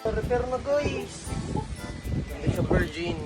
Repair na guys. Hindi siya virgin.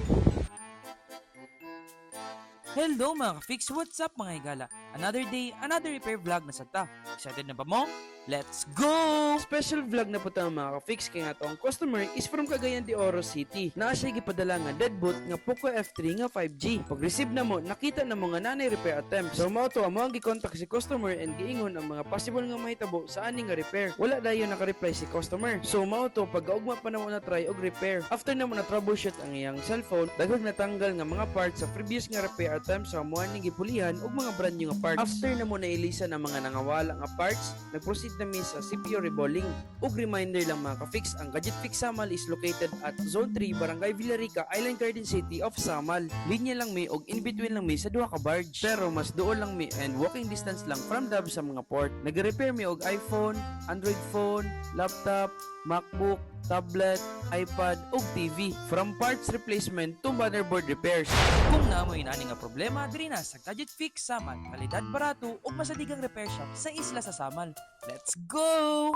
Hello mga ka-fix, what's up mga higala? Another day, another repair vlog na sagta. Excited na ba mo? Let's go! Special vlog na po tayo mga ka-fix kay nga ang customer is from Cagayan de Oro City. Naa siya gipadala nga deadbolt nga Poco F3 nga 5G. Pag receive na mo, nakita na mo nga nanay repair attempts. So mao to amo ang gi-contact si customer and giingon ang mga possible nga mahitabo sa ani nga repair. Wala dayon naka-reply si customer. So mao to pag-augma pa na mo na try og repair. After na mo na troubleshoot ang iyang cellphone, daghang natanggal nga mga parts sa previous nga repair attempts sa mo ani gipulihan og mga brand new nga parts. After na mo na ilisan ang mga nangawala nga parts, nag-proceed na mi sa CPU rebolling. Ug reminder lang mga ka-fix, ang Gadget Fix Samal is located at Zone 3, Barangay Villarica, Island Garden City of Samal. Linya lang mi og in between lang mi sa duha ka barge. Pero mas duol lang mi and walking distance lang from Dab sa mga port. Nag-repair mi og iPhone, Android phone, laptop, MacBook, tablet, iPad ug TV. From parts replacement to motherboard repairs. Kung naamoy na nga problema, diri na sa Gadget Fix Samal. Kalidad barato ug masadigang repair shop sa isla sa Samal. Let's go!